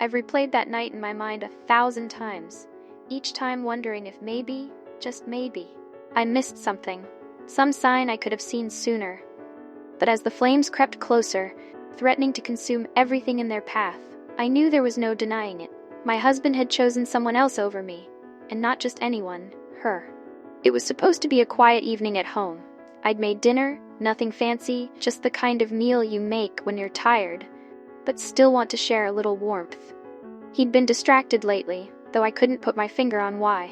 I've replayed that night in my mind 1,000 times, each time wondering if maybe, just maybe, I missed something, some sign I could have seen sooner. But as the flames crept closer, threatening to consume everything in their path, I knew there was no denying it. My husband had chosen someone else over me, and not just anyone, her. It was supposed to be a quiet evening at home. I'd made dinner, nothing fancy, just the kind of meal you make when you're tired, but still want to share a little warmth. He'd been distracted lately, though I couldn't put my finger on why.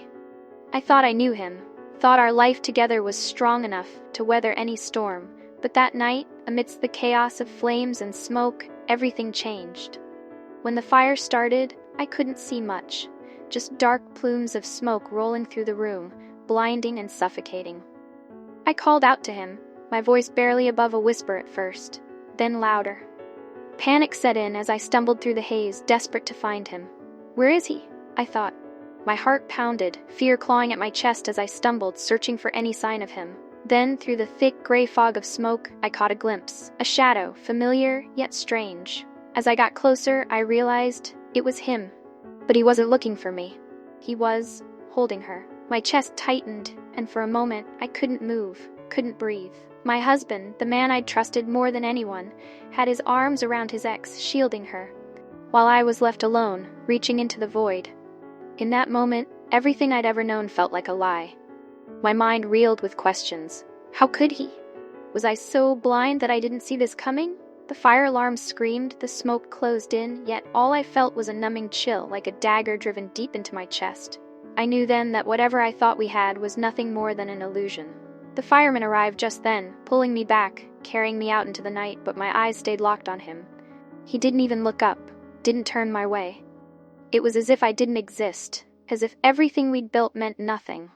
I thought I knew him, thought our life together was strong enough to weather any storm, but that night, amidst the chaos of flames and smoke, everything changed. When the fire started, I couldn't see much, just dark plumes of smoke rolling through the room, blinding and suffocating. I called out to him, my voice barely above a whisper at first, then louder. Panic set in as I stumbled through the haze, desperate to find him. Where is he? I thought. My heart pounded, fear clawing at my chest as I stumbled, searching for any sign of him. Then, through the thick gray fog of smoke, I caught a glimpse, a shadow, familiar yet strange. As I got closer, I realized it was him. But he wasn't looking for me. He was holding her. My chest tightened, and for a moment, I couldn't move, couldn't breathe. My husband, the man I'd trusted more than anyone, had his arms around his ex, shielding her, while I was left alone, reaching into the void. In that moment, everything I'd ever known felt like a lie. My mind reeled with questions. How could he? Was I so blind that I didn't see this coming? The fire alarm screamed, the smoke closed in, yet all I felt was a numbing chill, like a dagger driven deep into my chest. I knew then that whatever I thought we had was nothing more than an illusion. The fireman arrived just then, pulling me back, carrying me out into the night, but my eyes stayed locked on him. He didn't even look up, didn't turn my way. It was as if I didn't exist, as if everything we'd built meant nothing.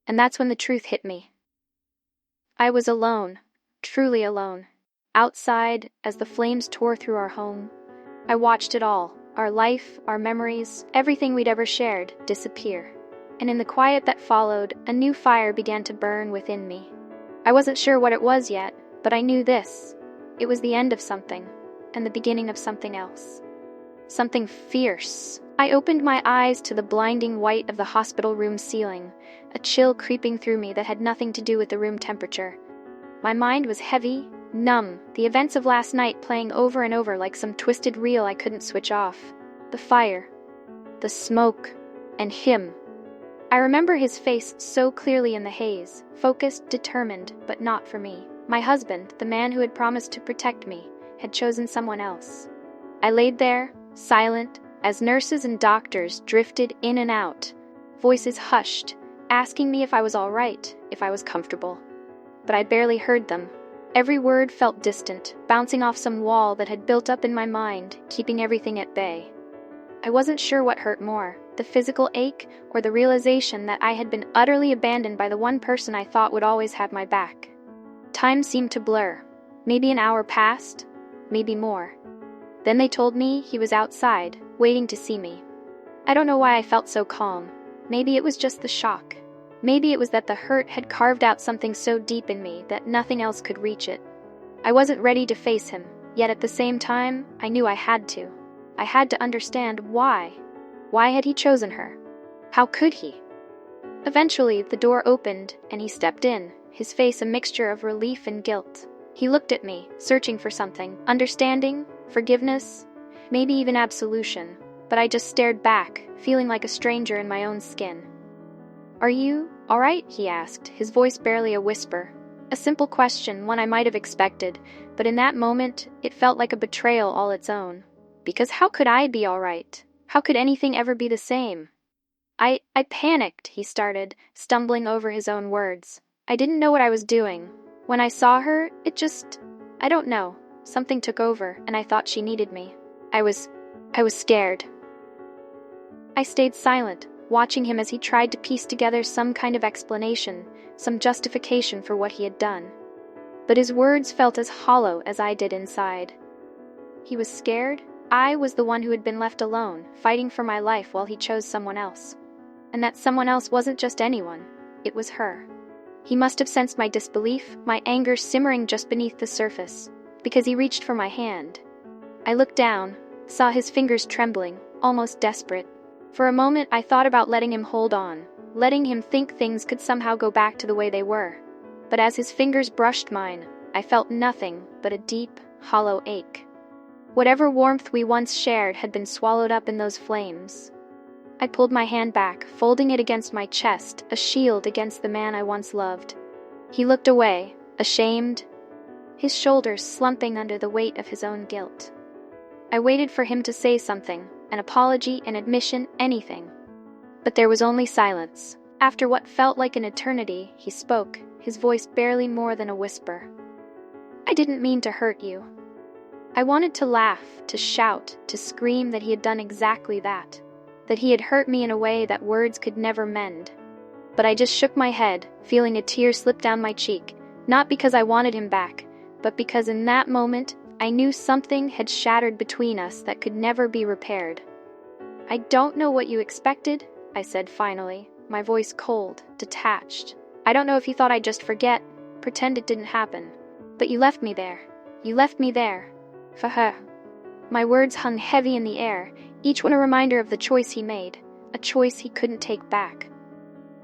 And that's when the truth hit me. I was alone, truly alone. Outside, as the flames tore through our home, I watched it all, our life, our memories, everything we'd ever shared, disappear. And in the quiet that followed, a new fire began to burn within me. I wasn't sure what it was yet, but I knew this. It was the end of something, and the beginning of something else. Something fierce. I opened my eyes to the blinding white of the hospital room ceiling, a chill creeping through me that had nothing to do with the room temperature. My mind was heavy, numb, the events of last night playing over and over like some twisted reel I couldn't switch off. The fire, the smoke, and him. I remember his face so clearly in the haze, focused, determined, but not for me. My husband, the man who had promised to protect me, had chosen someone else. I laid there, silent, as nurses and doctors drifted in and out, voices hushed, asking me if I was all right, if I was comfortable. But I barely heard them. Every word felt distant, bouncing off some wall that had built up in my mind, keeping everything at bay. I wasn't sure what hurt more, the physical ache or the realization that I had been utterly abandoned by the one person I thought would always have my back. Time seemed to blur. Maybe an hour passed, maybe more. Then they told me he was outside, waiting to see me. I don't know why I felt so calm. Maybe it was just the shock. Maybe it was that the hurt had carved out something so deep in me that nothing else could reach it. I wasn't ready to face him, yet at the same time, I knew I had to. I had to understand why. Why had he chosen her? How could he? Eventually, the door opened and he stepped in, his face a mixture of relief and guilt. He looked at me, searching for something, understanding, forgiveness, maybe even absolution, but I just stared back, feeling like a stranger in my own skin. "Are you all right?" he asked, his voice barely a whisper. A simple question, one I might have expected, but in that moment, it felt like a betrayal all its own. Because how could I be all right? How could anything ever be the same? I panicked, he started, stumbling over his own words. I didn't know what I was doing. When I saw her, I don't know. Something took over, and I thought she needed me. I was scared. I stayed silent, watching him as he tried to piece together some kind of explanation, some justification for what he had done. But his words felt as hollow as I did inside. He was scared. I was the one who had been left alone, fighting for my life while he chose someone else. And that someone else wasn't just anyone. It was her. He must have sensed my disbelief, my anger simmering just beneath the surface, because he reached for my hand. I looked down, saw his fingers trembling, almost desperate. For a moment, I thought about letting him hold on, letting him think things could somehow go back to the way they were. But as his fingers brushed mine, I felt nothing but a deep, hollow ache. Whatever warmth we once shared had been swallowed up in those flames. I pulled my hand back, folding it against my chest, a shield against the man I once loved. He looked away, ashamed, his shoulders slumping under the weight of his own guilt. I waited for him to say something, an apology, an admission, anything. But there was only silence. After what felt like an eternity, he spoke, his voice barely more than a whisper. "I didn't mean to hurt you." I wanted to laugh, to shout, to scream that he had done exactly that he had hurt me in a way that words could never mend. But I just shook my head, feeling a tear slip down my cheek, not because I wanted him back, but because in that moment, I knew something had shattered between us that could never be repaired. "I don't know what you expected," I said finally, my voice cold, detached. "I don't know if you thought I'd just forget, pretend it didn't happen. But you left me there. You left me there. For her." My words hung heavy in the air, each one a reminder of the choice he made, a choice he couldn't take back.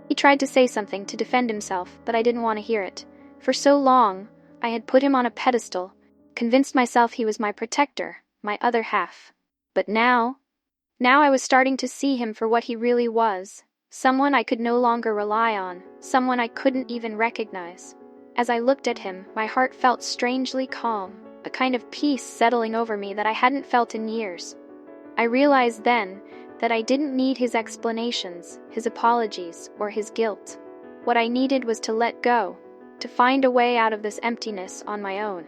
He tried to say something to defend himself, but I didn't want to hear it. For so long, I had put him on a pedestal, convinced myself he was my protector, my other half. But now I was starting to see him for what he really was, someone I could no longer rely on, someone I couldn't even recognize. As I looked at him, my heart felt strangely calm, a kind of peace settling over me that I hadn't felt in years. I realized then that I didn't need his explanations, his apologies, or his guilt. What I needed was to let go, to find a way out of this emptiness on my own.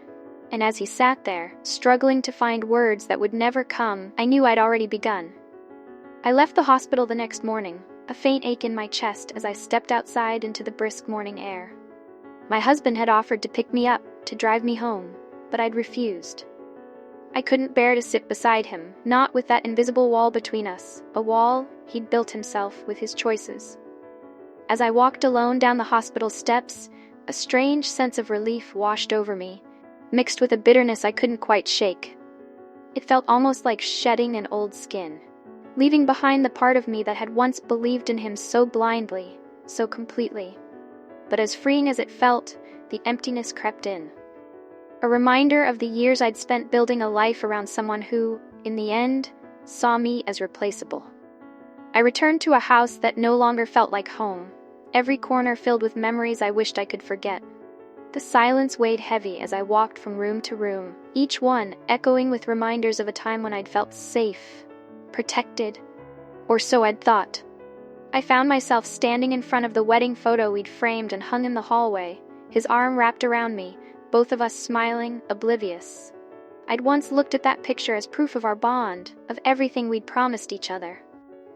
And as he sat there, struggling to find words that would never come, I knew I'd already begun. I left the hospital the next morning, a faint ache in my chest as I stepped outside into the brisk morning air. My husband had offered to pick me up, to drive me home, but I'd refused. I couldn't bear to sit beside him, not with that invisible wall between us, a wall he'd built himself with his choices. As I walked alone down the hospital steps, a strange sense of relief washed over me, mixed with a bitterness I couldn't quite shake. It felt almost like shedding an old skin, leaving behind the part of me that had once believed in him so blindly, so completely. But as freeing as it felt, the emptiness crept in. A reminder of the years I'd spent building a life around someone who, in the end, saw me as replaceable. I returned to a house that no longer felt like home, every corner filled with memories I wished I could forget. The silence weighed heavy as I walked from room to room, each one echoing with reminders of a time when I'd felt safe, protected, or so I'd thought. I found myself standing in front of the wedding photo we'd framed and hung in the hallway, his arm wrapped around me, both of us smiling, oblivious. I'd once looked at that picture as proof of our bond, of everything we'd promised each other.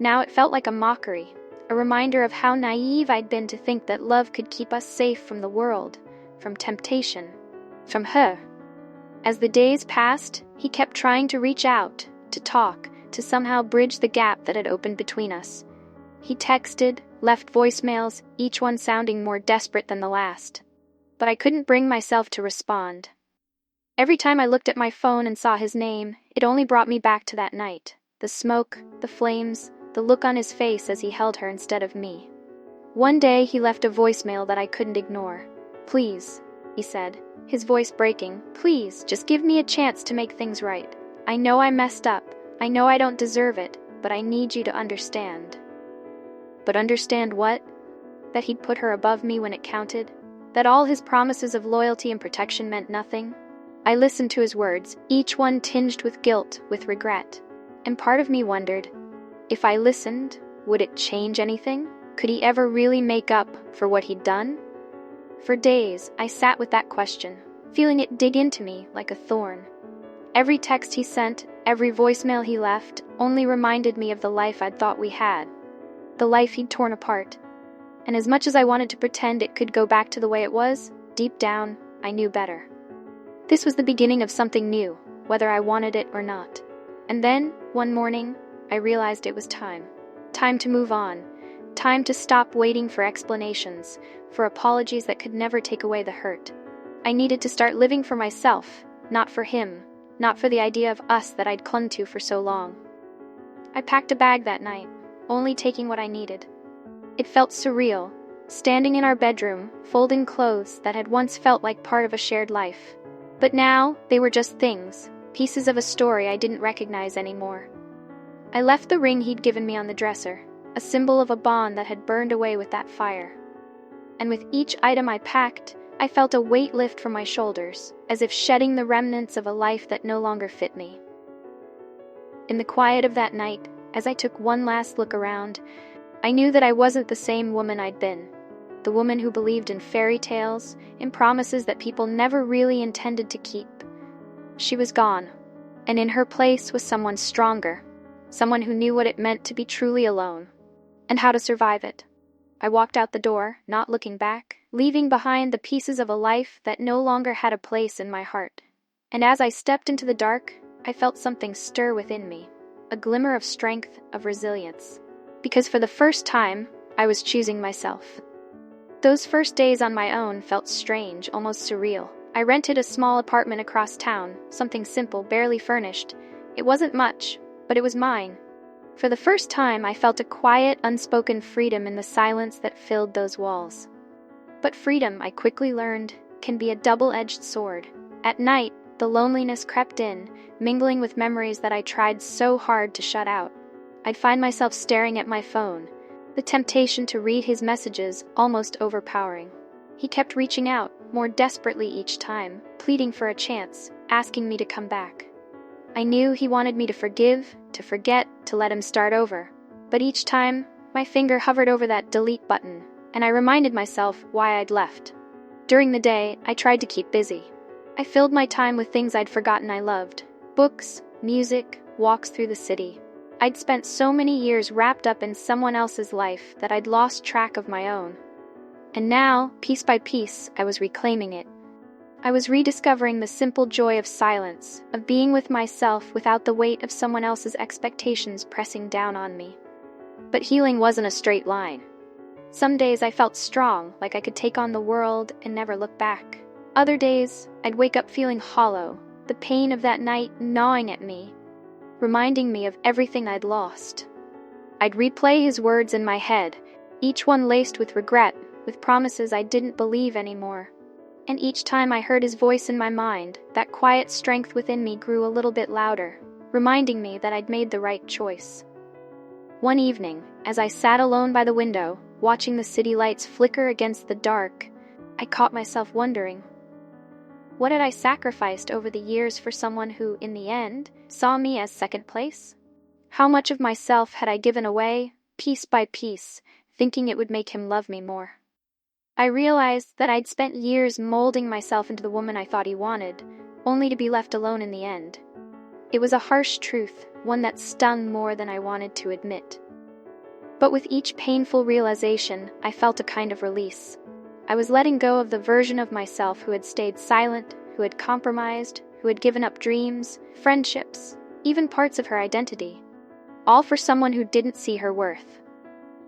Now it felt like a mockery, a reminder of how naive I'd been to think that love could keep us safe from the world, from temptation, from her. As the days passed, he kept trying to reach out, to talk, to somehow bridge the gap that had opened between us. He texted, left voicemails, each one sounding more desperate than the last. But I couldn't bring myself to respond. Every time I looked at my phone and saw his name, it only brought me back to that night. The smoke, the flames, the look on his face as he held her instead of me. One day he left a voicemail that I couldn't ignore. "Please," he said, his voice breaking, "please, just give me a chance to make things right. I know I messed up. I know I don't deserve it, but I need you to understand." But understand what? That he'd put her above me when it counted? That all his promises of loyalty and protection meant nothing? I listened to his words, each one tinged with guilt, with regret. And part of me wondered, if I listened, would it change anything? Could he ever really make up for what he'd done? For days, I sat with that question, feeling it dig into me like a thorn. Every text he sent, every voicemail he left, only reminded me of the life I'd thought we had, the life he'd torn apart. And as much as I wanted to pretend it could go back to the way it was, deep down, I knew better. This was the beginning of something new, whether I wanted it or not. And then, one morning, I realized it was time. Time to move on. Time to stop waiting for explanations, for apologies that could never take away the hurt. I needed to start living for myself, not for him, not for the idea of us that I'd clung to for so long. I packed a bag that night, only taking what I needed. It felt surreal, standing in our bedroom, folding clothes that had once felt like part of a shared life. But now, they were just things, pieces of a story I didn't recognize anymore. I left the ring he'd given me on the dresser, a symbol of a bond that had burned away with that fire. And with each item I packed, I felt a weight lift from my shoulders, as if shedding the remnants of a life that no longer fit me. In the quiet of that night, as I took one last look around, I knew that I wasn't the same woman I'd been. The woman who believed in fairy tales, in promises that people never really intended to keep. She was gone, and in her place was someone stronger, someone who knew what it meant to be truly alone, and how to survive it. I walked out the door, not looking back, leaving behind the pieces of a life that no longer had a place in my heart. And as I stepped into the dark, I felt something stir within me, a glimmer of strength, of resilience. Because for the first time, I was choosing myself. Those first days on my own felt strange, almost surreal. I rented a small apartment across town, something simple, barely furnished. It wasn't much, but it was mine. For the first time, I felt a quiet, unspoken freedom in the silence that filled those walls. But freedom, I quickly learned, can be a double-edged sword. At night, the loneliness crept in, mingling with memories that I tried so hard to shut out. I'd find myself staring at my phone, the temptation to read his messages almost overpowering. He kept reaching out, more desperately each time, pleading for a chance, asking me to come back. I knew he wanted me to forgive, to forget, to let him start over. But each time, my finger hovered over that delete button, and I reminded myself why I'd left. During the day, I tried to keep busy. I filled my time with things I'd forgotten I loved. Books, music, walks through the city. I'd spent so many years wrapped up in someone else's life that I'd lost track of my own. And now, piece by piece, I was reclaiming it. I was rediscovering the simple joy of silence, of being with myself without the weight of someone else's expectations pressing down on me. But healing wasn't a straight line. Some days I felt strong, like I could take on the world and never look back. Other days, I'd wake up feeling hollow, the pain of that night gnawing at me, reminding me of everything I'd lost. I'd replay his words in my head, each one laced with regret, with promises I didn't believe anymore. And each time I heard his voice in my mind, that quiet strength within me grew a little bit louder, reminding me that I'd made the right choice. One evening, as I sat alone by the window, watching the city lights flicker against the dark, I caught myself wondering, what had I sacrificed over the years for someone who, in the end, saw me as second place? How much of myself had I given away, piece by piece, thinking it would make him love me more? I realized that I'd spent years molding myself into the woman I thought he wanted, only to be left alone in the end. It was a harsh truth, one that stung more than I wanted to admit. But with each painful realization, I felt a kind of release. I was letting go of the version of myself who had stayed silent, who had compromised, who had given up dreams, friendships, even parts of her identity, all for someone who didn't see her worth.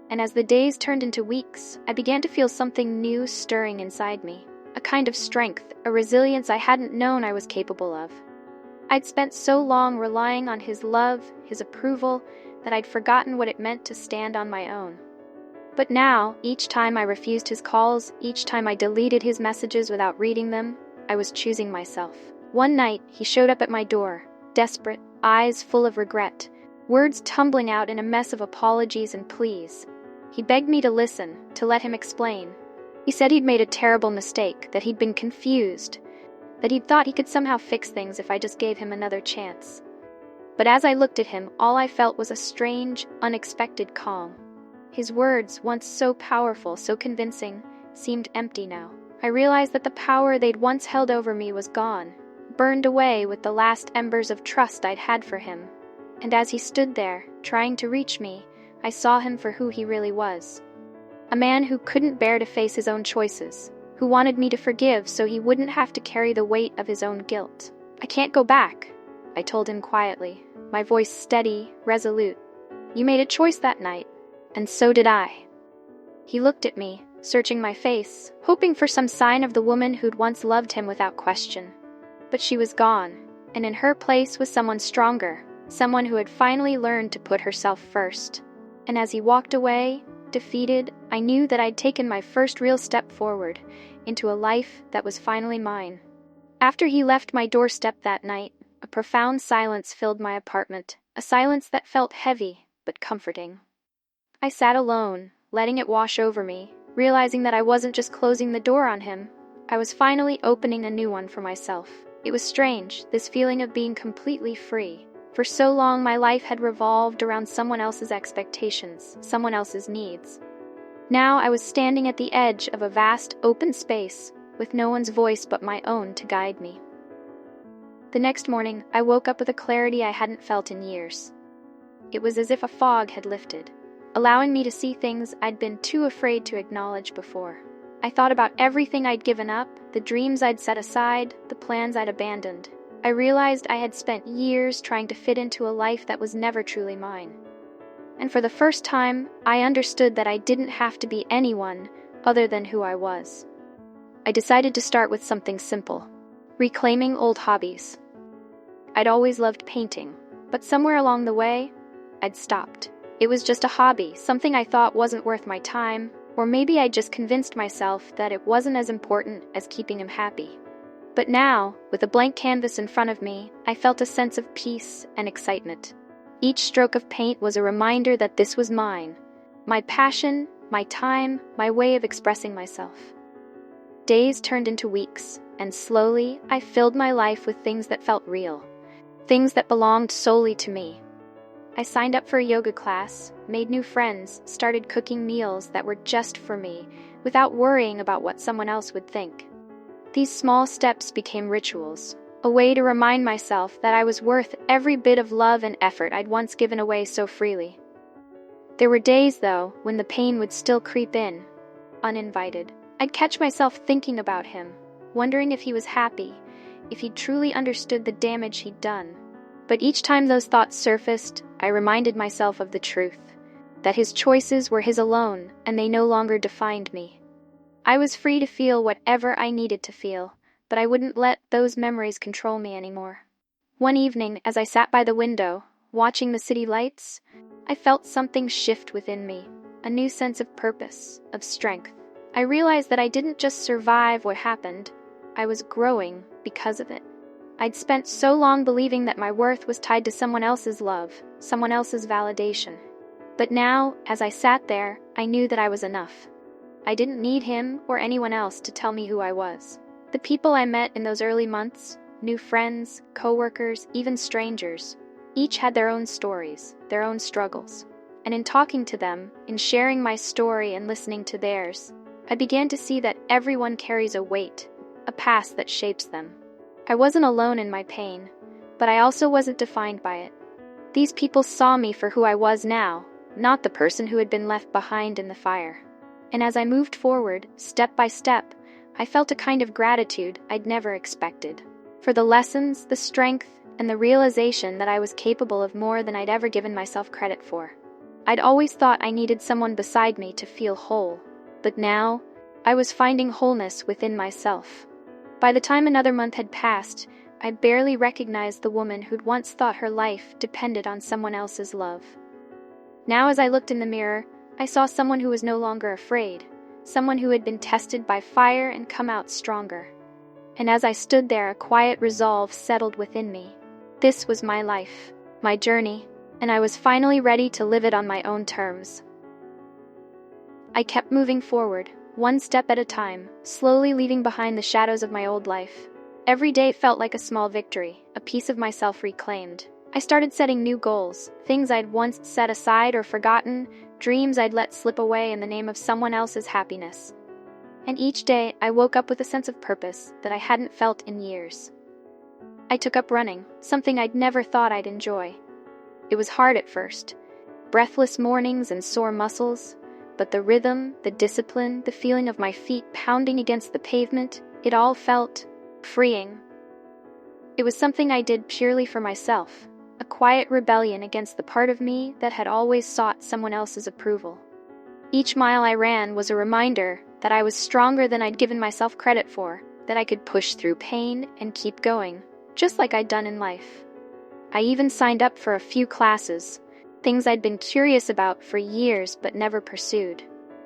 And as the days turned into weeks, I began to feel something new stirring inside me, a kind of strength, a resilience I hadn't known I was capable of. I'd spent so long relying on his love, his approval, that I'd forgotten what it meant to stand on my own. But now, each time I refused his calls, each time I deleted his messages without reading them, I was choosing myself. One night, he showed up at my door, desperate, eyes full of regret, words tumbling out in a mess of apologies and pleas. He begged me to listen, to let him explain. He said he'd made a terrible mistake, that he'd been confused, that he'd thought he could somehow fix things if I just gave him another chance. But as I looked at him, all I felt was a strange, unexpected calm. His words, once so powerful, so convincing, seemed empty now. I realized that the power they'd once held over me was gone, burned away with the last embers of trust I'd had for him. And as he stood there, trying to reach me, I saw him for who he really was. A man who couldn't bear to face his own choices, who wanted me to forgive so he wouldn't have to carry the weight of his own guilt. I can't go back, I told him quietly, my voice steady, resolute. You made a choice that night, and so did I. He looked at me, searching my face, hoping for some sign of the woman who'd once loved him without question. But she was gone, and in her place was someone stronger, someone who had finally learned to put herself first. And as he walked away, defeated, I knew that I'd taken my first real step forward into a life that was finally mine. After he left my doorstep that night, a profound silence filled my apartment, a silence that felt heavy but comforting. I sat alone, letting it wash over me, realizing that I wasn't just closing the door on him, I was finally opening a new one for myself. It was strange, this feeling of being completely free. For so long, my life had revolved around someone else's expectations, someone else's needs. Now I was standing at the edge of a vast, open space, with no one's voice but my own to guide me. The next morning, I woke up with a clarity I hadn't felt in years. It was as if a fog had lifted, allowing me to see things I'd been too afraid to acknowledge before. I thought about everything I'd given up, the dreams I'd set aside, the plans I'd abandoned. I realized I had spent years trying to fit into a life that was never truly mine. And for the first time, I understood that I didn't have to be anyone other than who I was. I decided to start with something simple, reclaiming old hobbies. I'd always loved painting, but somewhere along the way, I'd stopped. It was just a hobby, something I thought wasn't worth my time, or maybe I just convinced myself that it wasn't as important as keeping him happy. But now, with a blank canvas in front of me, I felt a sense of peace and excitement. Each stroke of paint was a reminder that this was mine, my passion, my time, my way of expressing myself. Days turned into weeks, and slowly I filled my life with things that felt real, things that belonged solely to me. I signed up for a yoga class, made new friends, started cooking meals that were just for me, without worrying about what someone else would think. These small steps became rituals, a way to remind myself that I was worth every bit of love and effort I'd once given away so freely. There were days, though, when the pain would still creep in, uninvited. I'd catch myself thinking about him, wondering if he was happy, if he truly understood the damage he'd done. But each time those thoughts surfaced, I reminded myself of the truth, that his choices were his alone, and they no longer defined me. I was free to feel whatever I needed to feel, but I wouldn't let those memories control me anymore. One evening, as I sat by the window, watching the city lights, I felt something shift within me, a new sense of purpose, of strength. I realized that I didn't just survive what happened, I was growing because of it. I'd spent so long believing that my worth was tied to someone else's love, someone else's validation. But now, as I sat there, I knew that I was enough. I didn't need him or anyone else to tell me who I was. The people I met in those early months, new friends, coworkers, even strangers, each had their own stories, their own struggles. And in talking to them, in sharing my story and listening to theirs, I began to see that everyone carries a weight, a past that shapes them. I wasn't alone in my pain, but I also wasn't defined by it. These people saw me for who I was now, not the person who had been left behind in the fire. And as I moved forward, step by step, I felt a kind of gratitude I'd never expected. For the lessons, the strength, and the realization that I was capable of more than I'd ever given myself credit for. I'd always thought I needed someone beside me to feel whole, but now, I was finding wholeness within myself. By the time another month had passed, I barely recognized the woman who'd once thought her life depended on someone else's love. Now as I looked in the mirror, I saw someone who was no longer afraid, someone who had been tested by fire and come out stronger. And as I stood there, a quiet resolve settled within me. This was my life, my journey, and I was finally ready to live it on my own terms. I kept moving forward, one step at a time, slowly leaving behind the shadows of my old life. Every day felt like a small victory, a piece of myself reclaimed. I started setting new goals, things I'd once set aside or forgotten, dreams I'd let slip away in the name of someone else's happiness. And each day, I woke up with a sense of purpose that I hadn't felt in years. I took up running, something I'd never thought I'd enjoy. It was hard at first, breathless mornings and sore muscles, but the rhythm, the discipline, the feeling of my feet pounding against the pavement, it all felt freeing. It was something I did purely for myself, a quiet rebellion against the part of me that had always sought someone else's approval. Each mile I ran was a reminder that I was stronger than I'd given myself credit for, that I could push through pain and keep going, just like I'd done in life. I even signed up for a few classes, things I'd been curious about for years but never pursued.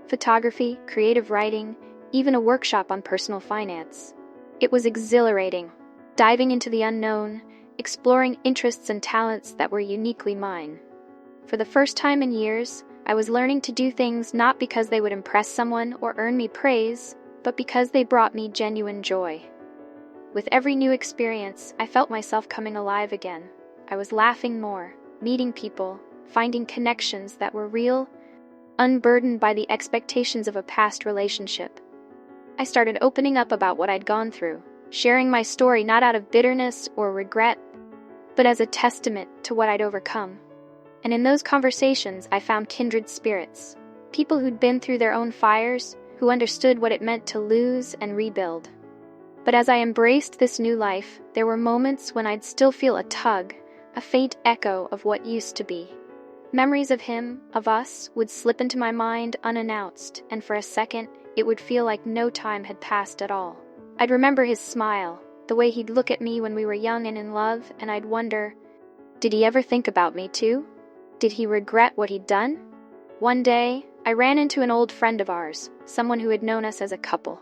Photography, creative writing, even a workshop on personal finance. It was exhilarating, diving into the unknown, exploring interests and talents that were uniquely mine. For the first time in years, I was learning to do things not because they would impress someone or earn me praise, but because they brought me genuine joy. With every new experience, I felt myself coming alive again. I was laughing more, meeting people, finding connections that were real, unburdened by the expectations of a past relationship. I started opening up about what I'd gone through, sharing my story not out of bitterness or regret, but as a testament to what I'd overcome. And in those conversations, I found kindred spirits, people who'd been through their own fires, who understood what it meant to lose and rebuild. But as I embraced this new life, there were moments when I'd still feel a tug, a faint echo of what used to be. Memories of him, of us, would slip into my mind unannounced, and for a second, it would feel like no time had passed at all. I'd remember his smile, the way he'd look at me when we were young and in love, and I'd wonder, did he ever think about me too? Did he regret what he'd done? One day, I ran into an old friend of ours, someone who had known us as a couple.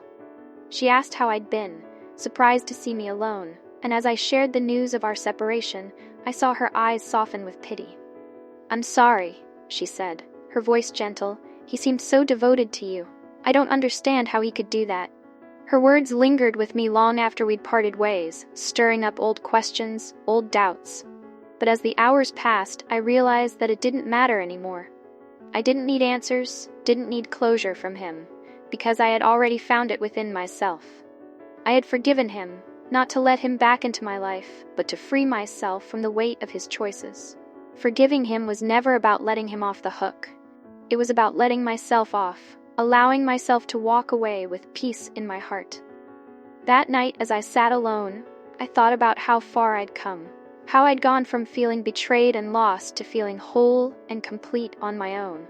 She asked how I'd been, surprised to see me alone, and as I shared the news of our separation, I saw her eyes soften with pity. "I'm sorry," she said, her voice gentle. "He seemed so devoted to you. I don't understand how he could do that." Her words lingered with me long after we'd parted ways, stirring up old questions, old doubts. But as the hours passed, I realized that it didn't matter anymore. I didn't need answers, didn't need closure from him, because I had already found it within myself. I had forgiven him, not to let him back into my life, but to free myself from the weight of his choices. Forgiving him was never about letting him off the hook. It was about letting myself off, allowing myself to walk away with peace in my heart. That night, as I sat alone, I thought about how far I'd come, how I'd gone from feeling betrayed and lost to feeling whole and complete on my own.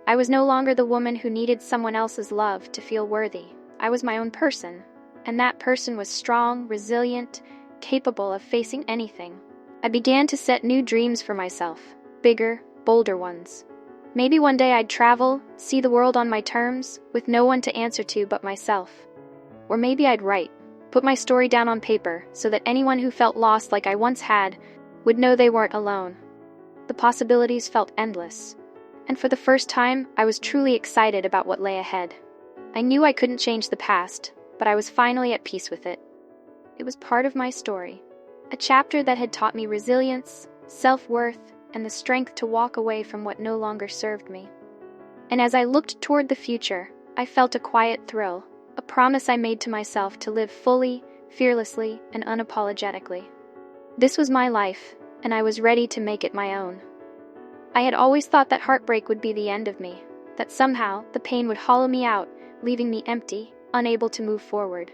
I was no longer the woman who needed someone else's love to feel worthy. I was my own person, and that person was strong, resilient, capable of facing anything. I began to set new dreams for myself, bigger, bolder ones. Maybe one day I'd travel, see the world on my terms, with no one to answer to but myself. Or maybe I'd write, put my story down on paper so that anyone who felt lost like I once had would know they weren't alone. The possibilities felt endless, and for the first time, I was truly excited about what lay ahead. I knew I couldn't change the past, but I was finally at peace with it. It was part of my story, a chapter that had taught me resilience, self-worth, and the strength to walk away from what no longer served me. And as I looked toward the future, I felt a quiet thrill, a promise I made to myself to live fully, fearlessly, and unapologetically. This was my life, and I was ready to make it my own. I had always thought that heartbreak would be the end of me, that somehow the pain would hollow me out, leaving me empty, unable to move forward.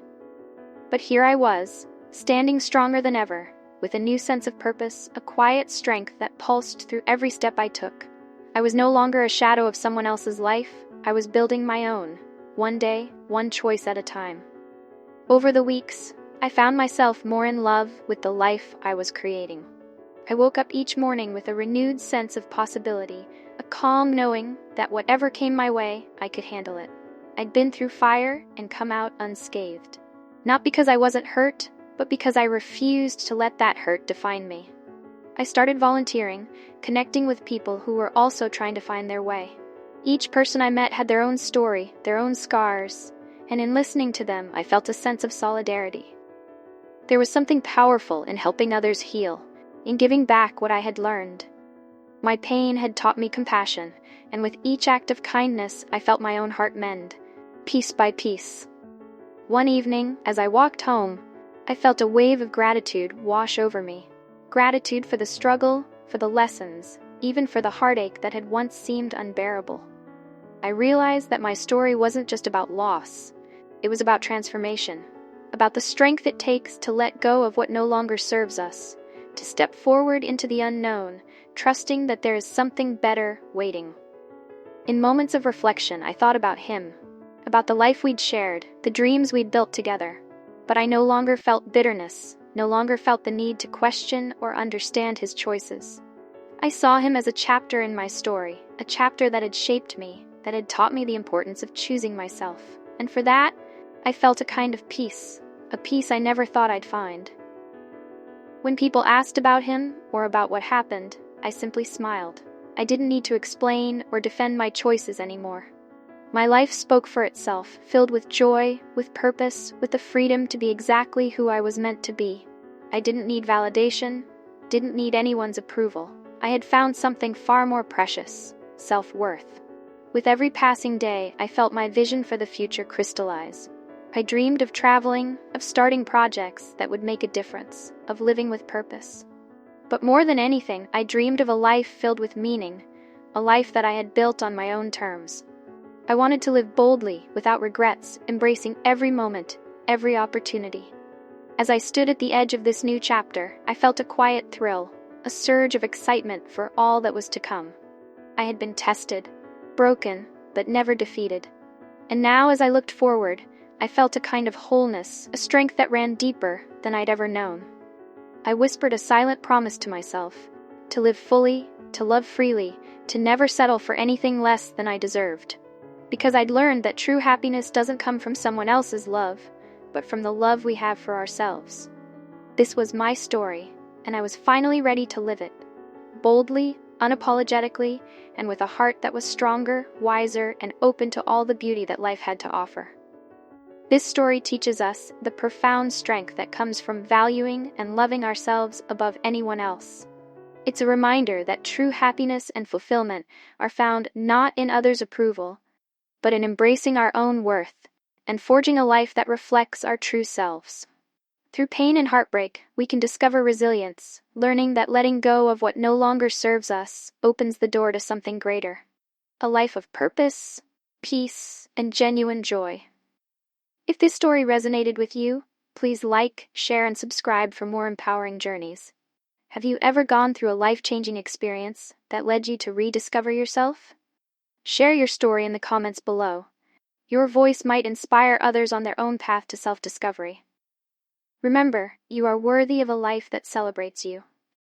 But here I was, standing stronger than ever, with a new sense of purpose, a quiet strength that pulsed through every step I took. I was no longer a shadow of someone else's life, I was building my own, one day, one choice at a time. Over the weeks, I found myself more in love with the life I was creating. I woke up each morning with a renewed sense of possibility, a calm knowing that whatever came my way, I could handle it. I'd been through fire and come out unscathed. Not because I wasn't hurt, but because I refused to let that hurt define me. I started volunteering, connecting with people who were also trying to find their way. Each person I met had their own story, their own scars, and in listening to them, I felt a sense of solidarity. There was something powerful in helping others heal, in giving back what I had learned. My pain had taught me compassion, and with each act of kindness, I felt my own heart mend, piece by piece. One evening, as I walked home, I felt a wave of gratitude wash over me. Gratitude for the struggle, for the lessons, even for the heartache that had once seemed unbearable. I realized that my story wasn't just about loss. It was about transformation, about the strength it takes to let go of what no longer serves us, to step forward into the unknown, trusting that there is something better waiting. In moments of reflection, I thought about him, about the life we'd shared, the dreams we'd built together. But I no longer felt bitterness, no longer felt the need to question or understand his choices. I saw him as a chapter in my story, a chapter that had shaped me, that had taught me the importance of choosing myself. And for that, I felt a kind of peace, a peace I never thought I'd find. When people asked about him or about what happened, I simply smiled. I didn't need to explain or defend my choices anymore. My life spoke for itself, filled with joy, with purpose, with the freedom to be exactly who I was meant to be. I didn't need validation, didn't need anyone's approval. I had found something far more precious: self-worth. With every passing day, I felt my vision for the future crystallize. I dreamed of traveling, of starting projects that would make a difference, of living with purpose. But more than anything, I dreamed of a life filled with meaning, a life that I had built on my own terms. I wanted to live boldly, without regrets, embracing every moment, every opportunity. As I stood at the edge of this new chapter, I felt a quiet thrill, a surge of excitement for all that was to come. I had been tested, broken, but never defeated. And now, as I looked forward, I felt a kind of wholeness, a strength that ran deeper than I'd ever known. I whispered a silent promise to myself: to live fully, to love freely, to never settle for anything less than I deserved. Because I'd learned that true happiness doesn't come from someone else's love, but from the love we have for ourselves. This was my story, and I was finally ready to live it. Boldly, unapologetically, and with a heart that was stronger, wiser, and open to all the beauty that life had to offer. This story teaches us the profound strength that comes from valuing and loving ourselves above anyone else. It's a reminder that true happiness and fulfillment are found not in others' approval, but in embracing our own worth and forging a life that reflects our true selves. Through pain and heartbreak, we can discover resilience, learning that letting go of what no longer serves us opens the door to something greater: a life of purpose, peace, and genuine joy. If this story resonated with you, please like, share, and subscribe for more empowering journeys. Have you ever gone through a life-changing experience that led you to rediscover yourself? Share your story in the comments below. Your voice might inspire others on their own path to self-discovery. Remember, you are worthy of a life that celebrates you.